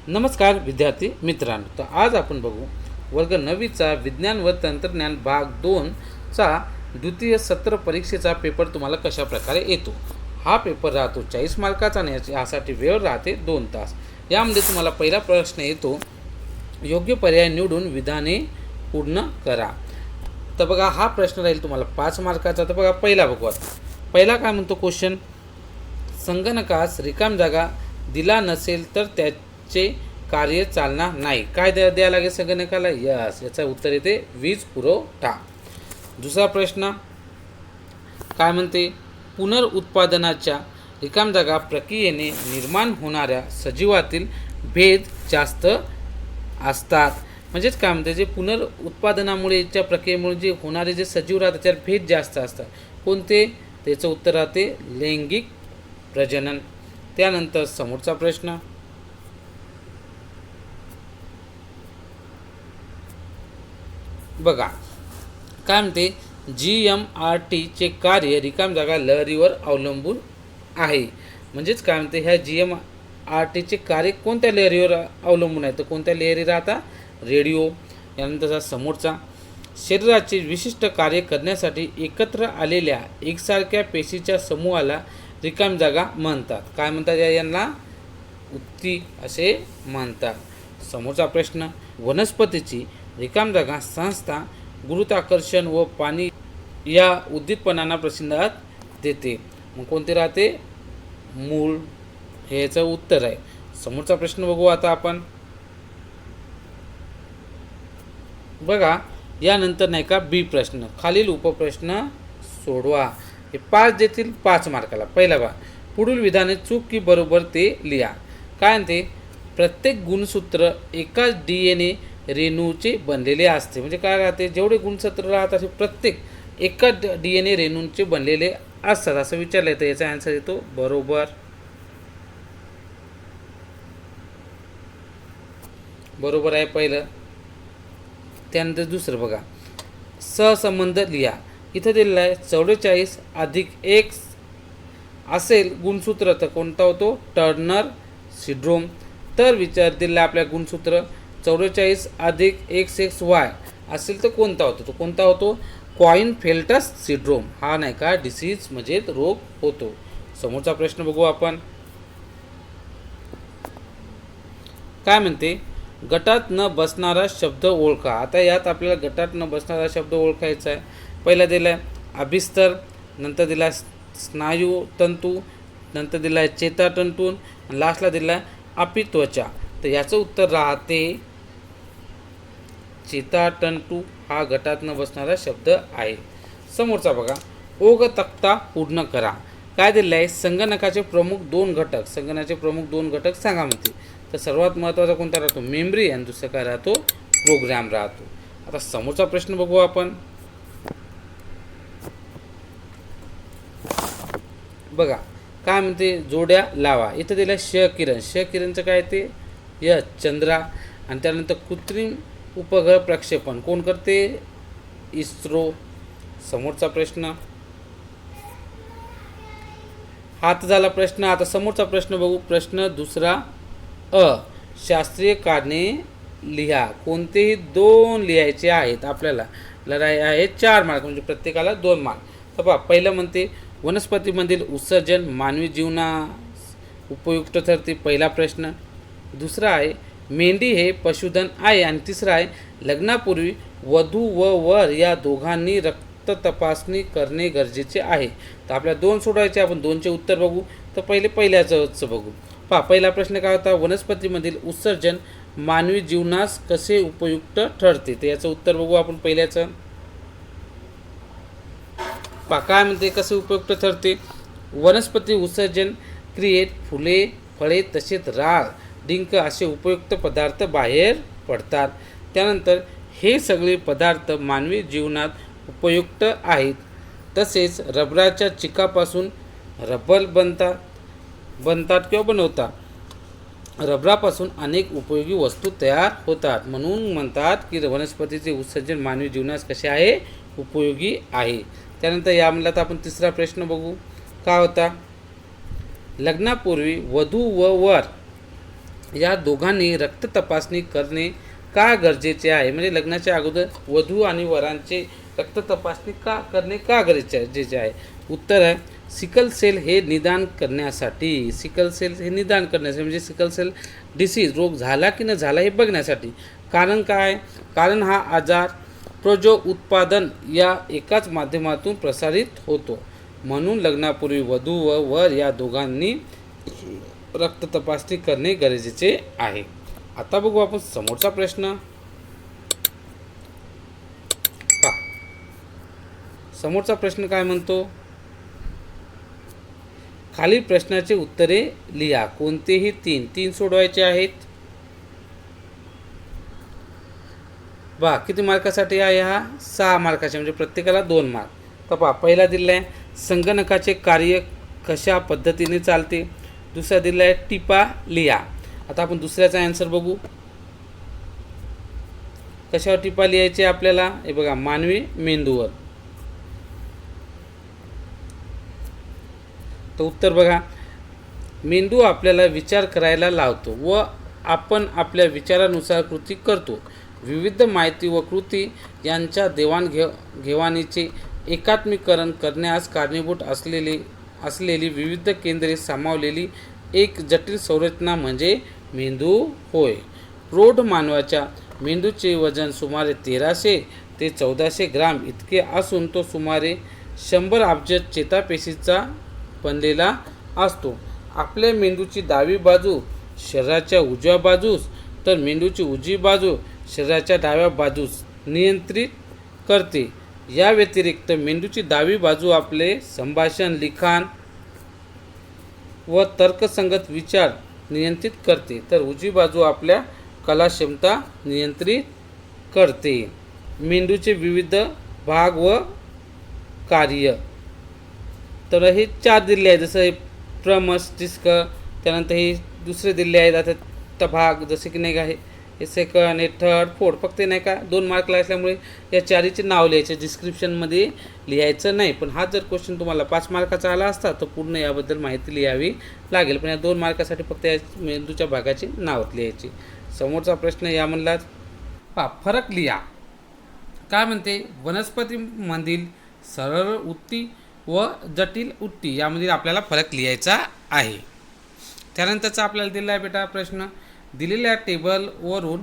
नमस्कार विद्यार्थी मित्रांनो, तर आज आपण बघू वर्ग 9वीचा विज्ञान व तंत्रज्ञान भाग 2चा द्वितीय सत्र परीक्षेचा पेपर तुम्हाला कशा प्रकारे येतो। हा पेपर राहतो 40 मार्काचा आणि यासाठी वेळ राहते 2 तास। यामध्ये तुम्हाला पहिला प्रश्न येतो, योग्य पर्याय निवडून विधाने पूर्ण करा। तर बघा, हा प्रश्न राहील तुम्हाला 5 मार्काचा। तर बघा, पहिला बघू आता। पहिला काय म्हणतो क्वेश्चन, संगणकास रिकाम जागा दिला नसेल तर त्याचे कार्य चालणार नाही। काय द्यायला लागेल संगणकाला? यस, याचं उत्तर येते वीज पुरवठा। दुसरा प्रश्न काय म्हणते, पुनरुत्पादनाच्या रिकाम जागा प्रक्रियेने निर्माण होणाऱ्या सजीवातील भेद जास्त असतात। म्हणजेच काय म्हणते, जे पुनरुत्पादनामुळेच्या प्रक्रियेमुळे जे होणारे जे सजीव राहतात त्याच्यात भेद जास्त असतात। कोणते? त्याचं उत्तर राहते लैंगिक प्रजनन। त्यानंतर समोरचा प्रश्न बघा, काय म्हणते, GMRTचे कार्य रिकाम जागा लहरीवर अवलंबून आहे। म्हणजेच काय म्हणते, ह्या GMRTचे कार्य कोणत्या लहरीवर अवलंबून आहे? तर कोणत्या लहरी राहतात? रेडिओ। यानंतरचा समोरचा, शरीराचे विशिष्ट कार्य करण्यासाठी एकत्र आलेल्या एकसारख्या पेशीच्या समूहाला रिकाम जागा म्हणतात। काय म्हणतात यांना? उत्ती असे म्हणतात। समोरचा प्रश्न, वनस्पतीची रिकाम जागा संस्था गुरुत्वाकर्षण व पाणी या उद्दीपनांना प्रतिसाद देते। मग कोणते राहते? मूळ, हे याचं उत्तर आहे। समोरचा प्रश्न बघू आता आपण। बघा, यानंतर नाही का बी प्रश्न, खालील उपप्रश्न सोडवा। हे 5 देतील 5 मार्काला। पहिला बघा, पुढील विधाने चूक की बरोबर ते लिहा। काय म्हणते, प्रत्येक गुणसूत्र एकाच DNA रेणूचे बनलेले असते। म्हणजे काय राहते, जेवढे गुणसूत्र राहतात असे प्रत्येक एकाच DNA रेणूंचे बनलेले असतात असं विचारलं येतं। याचा आन्सर येतो बरोबर। बरोबर आहे पहिलं। त्यानंतर दुसरं बघा, सहसंबंध लिहा। इथं दिलेलं आहे 44 अधिक 1 असेल गुणसूत्र तर कोणता होतो? Turner syndrome. तर विचार दिलेला आपल्या गुणसूत्र 44 अधिक XXY असेल तर कोणता होतो? तो कोणता होतो? Klinefelter syndrome. हा नाही का डिसीज म्हणजे रोग होतो। समोरचा प्रश्न बघू आपण। काय म्हणते, गटात न बसणारा शब्द ओळखा। आता यात आपल्याला गटात न बसणारा शब्द ओळखायचा आहे। पहिला दिला आहे अभिस्तर, नंतर दिला आहे स्नायू तंतू, नंतर दिला आहे चेतातंतू, लास्टला दिला आहे अपित्वचा। तर याचं उत्तर राहते चेतातंतू। हा गटात न बसणारा शब्द आहे। समोरचा बघा, ओघ तक्ता पूर्ण करा। काय दिलं आहे, संगणकाचे प्रमुख 2 घटक, संगणकाचे प्रमुख 2 घटक सांगा म्हणते। तर सर्वात महत्त्वाचा कोणता राहतो? मेमरी, आणि दुसरा काय राहतो? प्रोग्राम राहतो। आता समोरचा प्रश्न बघू आपण। बघा, काय म्हणते, जोड्या लावा। इथं दिलं क्षकिरण, क्षकिरणचं काय ते? चंद्रा। आणि त्यानंतर कृत्रिम उपग्रह प्रक्षेपण कोण करते? इस्रो। समोरचा प्रश्न हात झाला प्रश्न। आता समोरचा प्रश्न बघू। प्रश्न दुसरा शास्त्रीय कारणे लिहा। कोणतेही 2 लिहायचे आहेत आपल्याला। लढाई आहे 4 मार्क, म्हणजे प्रत्येकाला 2 मार्क। तर पहा, पहिलं म्हणते, वनस्पतीमधील उत्सर्जन मानवी जीवनास उपयुक्त ठरते। पहिला प्रश्न। दुसरा आहे, मेंढी हे पशुधन आहे। आणि तिसरा आहे, लग्नापूर्वी वधू व वर या दोघांनी रक्त तपासणी करणे गरजेचे आहे। तर आपल्याला 2 सोडवायचे, आपण 2चे उत्तर बघू। तर पहिल्याचं बघू। पहा, पहिला प्रश्न काय होता? वनस्पतीमधील उत्सर्जन मानवी जीवनास कसे उपयुक्त ठरते? तर याचं उत्तर बघू आपण पहिल्याचं। पहा, काय म्हणते, कसे उपयुक्त ठरते? वनस्पती उत्सर्जन क्रियेत फुले, फळे तसेच राळ, डिंक असे उपयुक्त पदार्थ बाहेर पडतात। त्यानंतर हे सगळे पदार्थ मानवी जीवनात उपयुक्त आहेत। तसेच रबराच्या चिकापासून रबर बनतात किंवा बनवतात। रबरापासून अनेक उपयोगी वस्तू तयार होतात। म्हणून म्हणतात की वनस्पतीचे उत्सर्जन मानवी जीवनास कसे आहे? उपयोगी आहे। त्यानंतर यामधला तर आपण तिसरा प्रश्न बघू। काय होता? लग्नापूर्वी वधू व वर या दोघांनी रक्त तपासणी करणे का गरजेचे आहे? म्हणजे लग्नाच्या अगोदर वधू आणि वरांचे रक्त तपासणी का गरजेचे आहे? उत्तर आहे सिकल सेल हे निदान करण्यासाठी. म्हणजे सिकल सेल डिसीज रोग झाला की न झाला हे बघण्यासाठी. कारण काय? कारण हा आजार प्रजो उत्पादन या एकाच माध्यमातून प्रसारित होतो. म्हणून लग्नापूर्वी वधू व वर या दोघांनी रक्त तपासणी करणे गरजेचे आहे. आता बघू आपण समोरचा प्रश्न. समोरचा प्रश्न काय म्हणतो? खालील प्रश्नाचे उत्तरे लिहा. कोणतेही तीन सोडवायचे आहेत. किती मार्कासाठी आहे हा? 6 मार्काचे, म्हणजे प्रत्येकाला 2 मार्क. तर पहिला दिला आहे संगणकाचे कार्य कशा पद्धतीने चालते. दुसरा दिला आहे टिपा लिहा. आता आपण दुसऱ्याचा आन्सर बघू. कशावर टिपा लिहायचे आपल्याला? हे बघा, मानवी मेंदूवर. तर उत्तर बघा, मेंदू आपल्याला विचार करायला लावतो व आपण आपल्या विचारानुसार कृती करतो. विविध माहिती व कृती यांच्या देवाणघेवाणीचे एकात्मीकरण करण्यास कारणीभूत असलेली विविध केंद्रे सामावलेली एक जटिल संरचना म्हणजे मेंदू होय. प्रौढ मानवाच्या मेंदूचे वजन सुमारे 1300 ते 1400 ग्राम इतके असून तो सुमारे 100 अब्ज चेतापेशीचा बनलेला असतो. आपल्या मेंदूची डावी बाजू शरीराच्या उजव्या बाजूस तर मेंदूची उजवी बाजू शरीराच्या डाव्या बाजूस नियंत्रित करते. या व्यतिरिक्त मेंदूची डावी बाजू आपले संभाषण, लिखाण व तर्कसंगत विचार नियंत्रित करते, तर उजवी बाजू आपल्या कलाक्षमता नियंत्रित करते. मेंदूचे विविध भाग व कार्य. तर हे 4 दिले आहेत, जसं हे प्रमस्तिष्क, त्यानंतर हे दुसरे दिले आहेत. आता भाग जसे की नाही का हे सेकंड, हे थर्ड, फोर्थ, फक्त नाही का 2 मार्कला असल्यामुळे या 4चे नाव लिहायचे, डिस्क्रिप्शनमध्ये लिहायचं नाही. पण हा जर क्वेश्चन तुम्हाला 5 मार्काचा आला असता तर पूर्ण याबद्दल माहिती लिहावी लागेल. पण या 2 मार्कासाठी फक्त या मेंदूच्या भागाचे नाव लिहायचे. समोरचा प्रश्न यामधला फरक लिहा. काय म्हणते? वनस्पतीमधील सरळ उती व जटिल उती यामधील आपल्याला फरक लिहायचा आहे. त्यानंतरचा आपल्याला दिला आहे बेटा प्रश्न. दिलेल्या टेबलवरून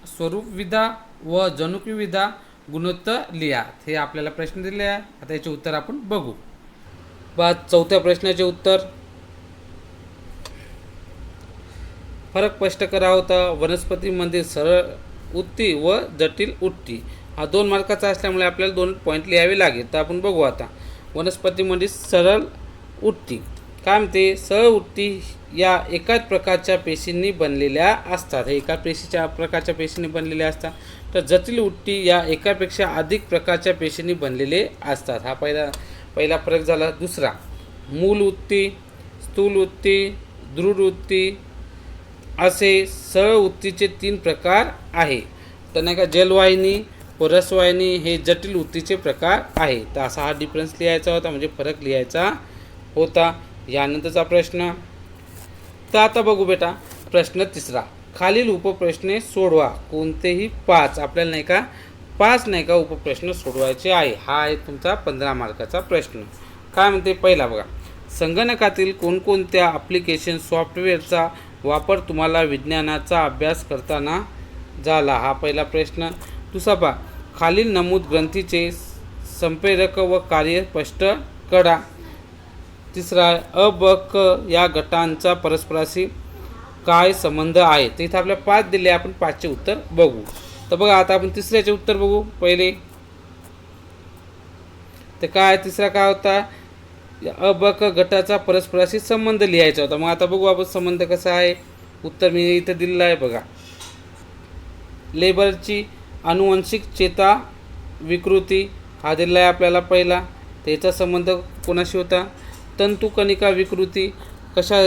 स्वरूपविधा व जनुकीविधा गुणोत्तर लिहा. हे आपल्याला प्रश्न दिले आहे. आता याचे उत्तर आपण बघू. चौथ्या प्रश्नाचे उत्तर. फरक स्पष्ट करा होता. वनस्पतीमध्ये सरळ उती व जटिल उती हा 2 मार्काचा असल्यामुळे आपल्याला 2 पॉईंट लिहावे लागेल. तर आपण बघू आता. वनस्पतीमध्ये सरळ उती काय म्हणते? सरळ उती या एकाच प्रकारच्या पेशींनी बनलेल्या असतात. हे एका प्रकारच्या पेशींनी बनलेल्या असतात. तर जटिल उती या एकापेक्षा अधिक प्रकारच्या पेशींनी बनलेले असतात. हा पहिला फरक झाला. दुसरा, मूल उती, स्थूल उती, दृढ उती असे सरळ उतीचे 3 प्रकार आहे. तर नाही का, जलवाहिनी व रसवाहिनी हे जटिल उतीचे प्रकार आहे. तर असा हा डिफरन्स लिहायचा होता, म्हणजे फरक लिहायचा होता. यानंतरचा प्रश्न. तर आता बघू बेटा प्रश्न तिसरा. खालील उपप्रश्ने सोडवा. कोणतेही 5 आपल्याला नाही का 5 नाही का उपप्रश्न सोडवायचे आहे. हा आहे तुमचा 15 मार्काचा प्रश्न. काय म्हणते? पहिला बघा, संगणकातील कोणकोणत्या ॲप्लिकेशन सॉफ्टवेअरचा वापर तुम्हाला विज्ञानाचा अभ्यास करताना झाला. हा पहिला प्रश्न. दुसरा पहा, खालील नमूद ग्रंथीचे संप्रेरक व कार्य स्पष्ट करा. तिसरा, अ ब क या गटांचा परस्पराशी काय संबंध आहे. तर इथं आपल्या 5 दिले, आपण 5चे उत्तर बघू. तर बघा आता आपण तिसऱ्याचे उत्तर बघू. पहिले तर काय तिसरा काय होता? अ ब क गटाचा परस्पराशी संबंध लिहायचा होता. मग आता बघू आपण संबंध कसा आहे. उत्तर मी इथं दिलेलं आहे बघा. लेबरची अनुवंशिक चेता विकृती हा दिला आहे आपल्याला पहिला. त्याचा संबंध कोणाशी होता? तंतुकणिका विकृती कशा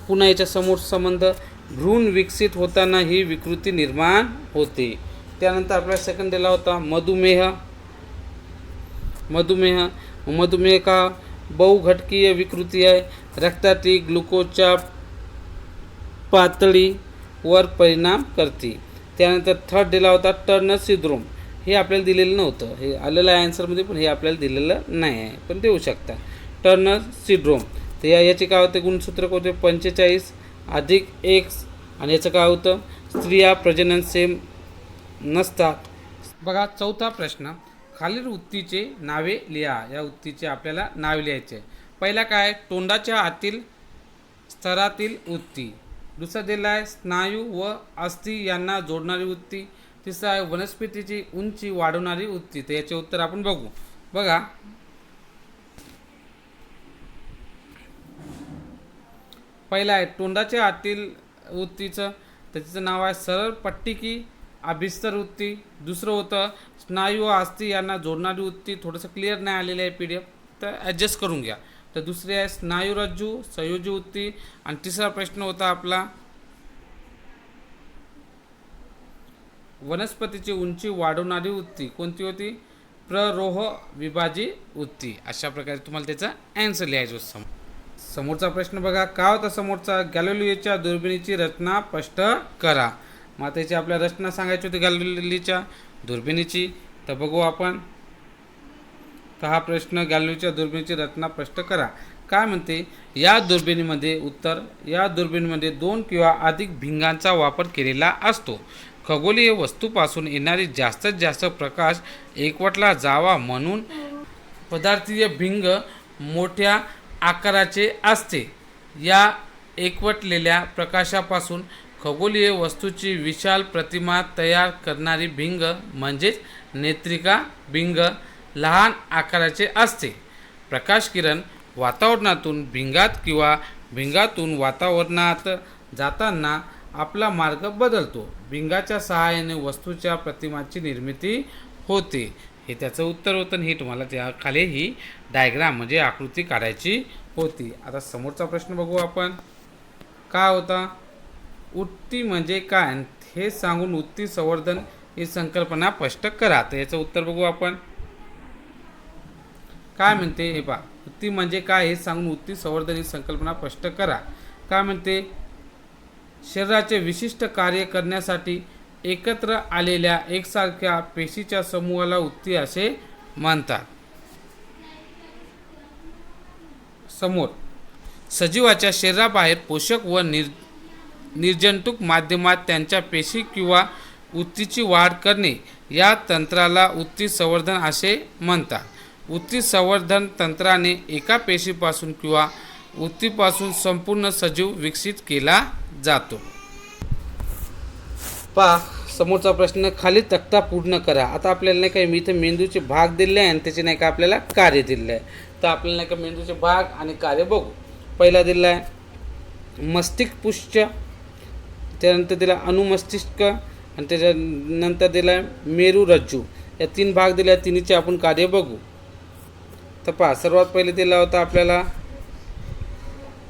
पुन्हा याच्या समोर संबंध भ्रूण विकसित होताना ही विकृती निर्माण होते. त्यानंतर आपला सेकंड दिला होता मधुमेह. मधुमेह का बहुघटकीय विकृती आहे. रक्तातील ग्लुकोजच्या पातळीवर परिणाम करते. त्यानंतर थर्ड दिला होता टर्नर सिंड्रोम. हे आपल्याला दिलेलं नव्हतं, हे आलेलं आहे आन्सरमध्ये, पण हे आपल्याला दिलेलं नाही आहे, पण देऊ शकता. टर्नर सिंड्रोम, तर याचे काय होते गुणसूत्र कोणते, 45 अधिक एक्स. आणि याचं काय होतं, स्त्रिया प्रजनन सेम नसतात. बघा चौथा प्रश्न, खालील उत्तीचे नावे लिहा. या उत्तीचे आपल्याला नावे लिहायचे. पहिला काय, तोंडाच्या आतील स्तरातील उत्ती. दुसरा दिला आहे स्नायू व अस्थि यांना जोडणारी उत्ती. तिसरा आहे वनस्पतीची उंची वाढवणारी उत्ती. तर याचे उत्तर आपण बघू. बघा पहिला आहे तोंडाच्या आतील उत्तीचं, त्याचं नाव आहे सरळ पट्टिकी अभिस्तर उत्ती. दुसरं होतं स्नायू व अस्थि यांना जोडणारी उत्ती. थोडंसं क्लिअर नाही आलेलं आहे PDF, तर ॲडजस्ट करून घ्या. तर दुसरी आहे स्नायुरज्जू संयोजी उत्ती. आणि तिसरा प्रश्न होता आपला वनस्पतीची उंची वाढवणारी उत्ती. कोणती होती, प्ररोह विभाजी उत्ती. अशा प्रकारे तुम्हाला त्याचा ॲन्सर लिहायचं. समोरचा प्रश्न बघा, काय होता समोरचा, गॅलिलिओच्या दुर्बिणीची रचना स्पष्ट करा. मग त्याची आपल्या रचना सांगायची होती गॅलिलिओच्या दुर्बिणीची. तर बघू आपण. तर हा प्रश्न, गॅलिलिओच्या दुर्बिणीची रचना स्पष्ट करा. काय म्हणते, या दुर्बिणीमध्ये उत्तर, या दुर्बिणीमध्ये 2 किंवा अधिक भिंगांचा वापर केलेला असतो. खगोलीय वस्तूपासून येणारी जास्तीत जास्त प्रकाश एकवटला जावा म्हणून पदार्थीय भिंग मोठ्या आकाराचे असते. या एकवटलेल्या प्रकाशापासून खगोलीय वस्तूची विशाल प्रतिमा तयार करणारी भिंग म्हणजेच नेत्रिका भिंग लहान आकाराचे असते. प्रकाश किरण वातावरणातून भिंगात किंवा भिंगातून वातावरणात जाताना आपला मार्ग बदलतो. भिंगाच्या सहाय्याने वस्तूच्या प्रतिमाची निर्मिती होते. हे त्याचं उत्तर होतं. हे तुम्हाला त्या खाली ही डायग्राम म्हणजे आकृती काढायची होती. आता समोरचा प्रश्न बघू आपण. काय होता, उत्ती म्हणजे काय हे सांगून उत्ती संवर्धन ही संकल्पना स्पष्ट करा. तर याचं उत्तर बघू आपण. काय म्हणते हे पहा, उत्ती म्हणजे काय हे सांगून उत्ती संवर्धन ही संकल्पना स्पष्ट करा. काय म्हणते, शरीराचे विशिष्ट कार्य करण्यासाठी एकत्र आलेल्या एकसारख्या पेशीच्या समूहाला उत्ती असे म्हणतात. समोर, सजीवाच्या शरीराबाहेर पोषक व निर्जंतुक माध्यमात त्यांच्या पेशी किंवा उत्तीची वाढ करणे या तंत्राला उत्ती संवर्धन असे म्हणतात. उत्ती संवर्धन तंत्राने एका पेशीपासून किंवा उत्तीपासून संपूर्ण सजीव विकसित केला जातो. पहा समोरचा प्रश्न, खाली तक्ता पूर्ण करा. आता आपल्याला नाही काय, मी इथे मेंदूचे भाग दिले आहे आणि त्याचे नाही का आपल्याला कार्य दिले आहे. तर आपल्याला नाही का मेंदूचे भाग आणि कार्य बघू. पहिला दिला आहे मस्तिष्क पुष्ठ, त्यानंतर दिला अनुमस्तिष्क आणि त्याच्यानंतर दिला आहे मेरुरज्जू. या 3 भाग दिले आहेत. तिन्हीचे आपण कार्य बघू. तर पहा सर्वात पहिले दिला होता आपल्याला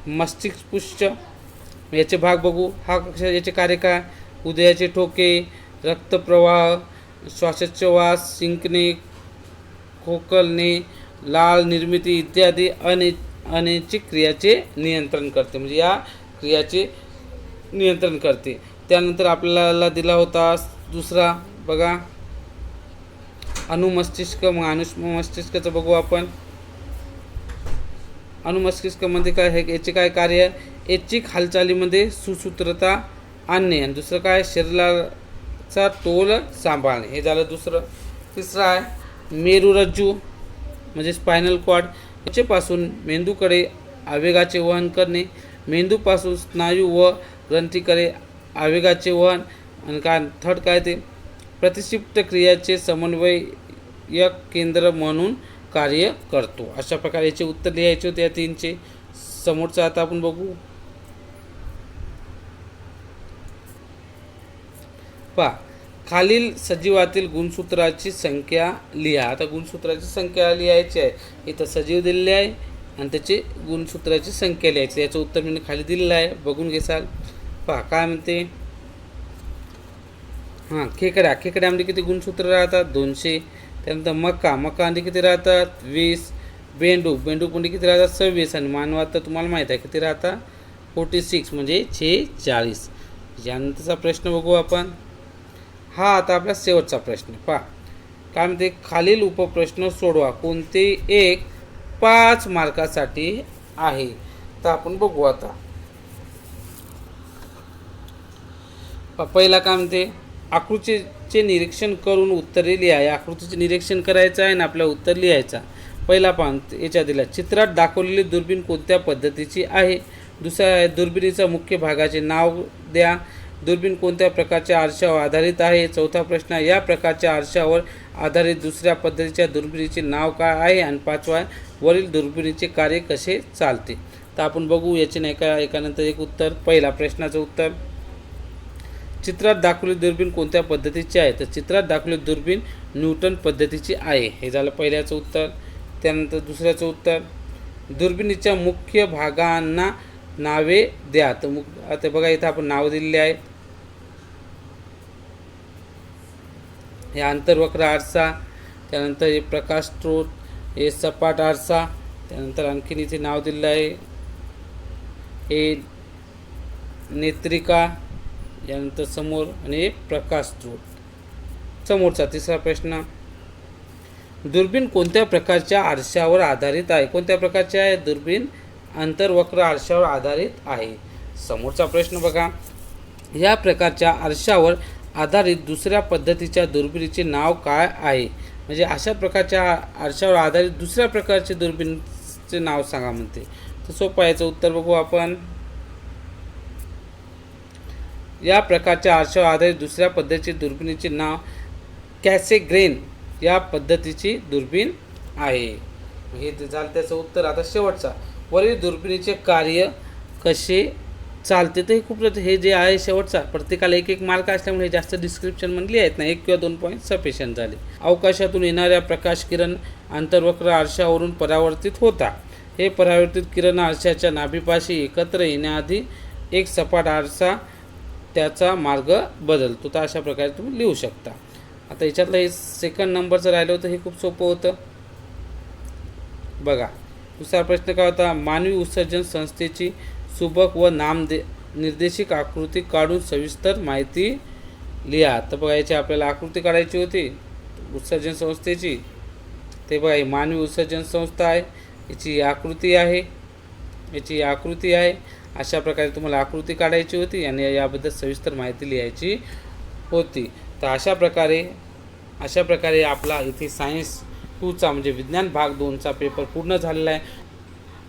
मस्तिष्क पुष्ठ. याचे भाग बघू. हा याचे कार्य काय, हृदयाचे ठोके, रक्तप्रवाह, श्वासोच्छवास, शिंकणे, खोकलणे, लाळ निर्मिती इत्यादी अनैच्छिक क्रियाचे नियंत्रण करते. म्हणजे या क्रियाचे नियंत्रण करते. त्यानंतर आपल्याला दिला होता दुसरा बघा अनुमस्तिष्क. मग अनुमस्तिष्काचं बघू आपण. अनुमस्तिष्कामध्ये काय आहे, याचे काय कार्य आहे, ऐच्छिक हालचालीमध्ये सुसूत्रता आणणे. आणि दुसरं काय, शरीराचा तोल सांभाळणे. हे झालं दुसरं. तिसरं आहे मेरुरज्जू म्हणजे स्पायनल कॉर्ड. याच्यापासून मेंदूकडे आवेगाचे वहन करणे. मेंदूपासून स्नायू व ग्रंथीकडे आवेगाचे वहन. आणि काय थर्ड काय, ते प्रतिक्षिप्त क्रियाचे समन्वयक केंद्र म्हणून कार्य करतो. अशा प्रकारे याचे उत्तर लिहायचे होते या 3चे. समोरचं आता आपण बघू. पहा, खालील सजीवातील गुणसूत्राची संख्या लिहा. आता गुणसूत्राची संख्या लिहायची आहे. इथं सजीव दिलेले आहे आणि त्याची गुणसूत्राची संख्या लिहायची. याचं उत्तर मी खाली दिलेलं आहे, बघून घेसाल. पहा काय म्हणते, हां खेकड्यामध्ये किती गुणसूत्र राहतात, 200. त्यानंतर मकामध्ये किती राहतात, 20. बेंडूकमध्ये किती राहतात, 26. आणि मानवात तर तुम्हाला माहीत आहे किती राहतात, 46 म्हणजे 46. यानंतरचा प्रश्न बघू आपण. हा आता आपला शेवटचा प्रश्न पहा. काय म्हणते, खालील उपप्रश्न सोडवा, कोणते एक 5 मार्कासाठी आहे. तर आपण बघू आता. पहिला काय म्हणते, आकृतीचे निरीक्षण करून उत्तरे लिहा. या आकृतीचे निरीक्षण करायचं आहे आणि आपल्याला उत्तर लिहायचा. पहिला पान याच्या दिला, चित्रात दाखवलेली दुर्बीण कोणत्या पद्धतीची आहे. दुसरा आहे, दुर्बिणीचा मुख्य भागाचे नाव द्या. दुर्बीण कोणत्या प्रकारच्या आरशावर आधारित आहे. चौथा प्रश्न, या प्रकारच्या आरशावर आधारित दुसऱ्या पद्धतीच्या दुर्बिणीचे नाव काय आहे. आणि पाचवा, वरील दुर्बिणीचे कार्य कसे चालते. तर आपण बघू याचे नाही का एकानंतर एक उत्तर. पहिला प्रश्नाचं उत्तर, चित्रात दाखवली दुर्बीण कोणत्या पद्धतीची आहे. तर चित्रात दाखवली दुर्बीण न्यूटन पद्धतीची आहे. हे झालं पहिल्याचं उत्तर. त्यानंतर दुसऱ्याचं उत्तर, दुर्बिणीच्या मुख्य भागांना नावे द्या. तर आता बघा इथं आपण नाव दिलेले आहेत. हे आंतरवक्र आरसा, त्यानंतर हे प्रकाश स्रोत, हे सपाट आरसा, त्यानंतर आणखीन इथे नाव दिलेलं आहे हे नेत्रिका, यानंतर समोर आणि हे प्रकाश स्रोत. समोरचा तिसरा प्रश्न, दुर्बीण कोणत्या प्रकारच्या आरशावर आधारित आहे. कोणत्या प्रकारचे आहे. दुर्बीण आंतरवक्र आरशावर आधारित आहे. समोरचा प्रश्न बघा, या प्रकारच्या आरशावर आधारित दुसऱ्या पद्धतीच्या दुर्बिणीचे नाव काय आहे. म्हणजे अशा प्रकारच्या आरशावर आधारित दुसऱ्या प्रकारचे दुर्बिणीचे नाव सांगा म्हणते. तर सोपं याचं उत्तर बघू आपण. या प्रकारच्या आरशावर आधारित दुसऱ्या पद्धतीचे दुर्बिणीचे नाव कॅसेग्रेन या पद्धतीची दुर्बीण आहे. हे झालं त्याचं उत्तर. आता शेवटचा, वरील दुर्बिणीचे कार्य कसे चालते. तर हे खूप हे जे आहे शेवटचा, प्रत्येकाला एक मार्क असल्यामुळे हे जास्त डिस्क्रिप्शनमध्ये लिहायत नाही. 1 किंवा 2 पॉईंट सफिशियंट झाले. अवकाशातून येणाऱ्या प्रकाश किरण आंतरवक्र आरशावरून परावर्तित होता. हे परावर्तित किरण आरशाच्या नाभीपाशी एकत्र येण्याआधी एक सपाट आरसा त्याचा मार्ग बदलतो. तर अशा प्रकारे तुम्ही लिहू शकता. आता याच्यातलं हे सेकंड नंबरचं राहिलं होतं, हे खूप सोपं होतं बघा. दुसरा प्रश्न काय होता, मानवी उत्सर्जन संस्थेची सुबक व निर्देशिक आकृती काढून सविस्तर माहिती लिहा. तर बघा याची आपल्याला आकृती काढायची होती उत्सर्जन संस्थेची. ते बघा, ही मानवी उत्सर्जन संस्था आहे, याची आकृती आहे, याची आकृती आहे. अशा प्रकारे तुम्हाला आकृती काढायची होती आणि याबद्दल सविस्तर माहिती लिहायची होती. तर अशा प्रकारे आपला इथे सायन्स 2चा म्हणजे विज्ञान भाग 2चा पेपर पूर्ण झालेला आहे.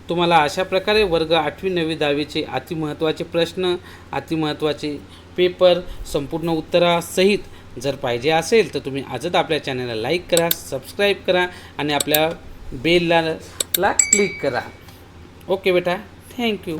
तुम्हाला अशा प्रकारे वर्ग 8वी 9वी 10वीचे अतिमहत्त्वाचे प्रश्न, अतिमहत्त्वाचे पेपर संपूर्ण उत्तरासहित जर पाहिजे असेल तर तुम्ही आजच आपल्या चॅनलला लाईक करा, सबस्क्राईब करा आणि आपल्या बेलला क्लिक करा. ओके बेटा, थँक्यू.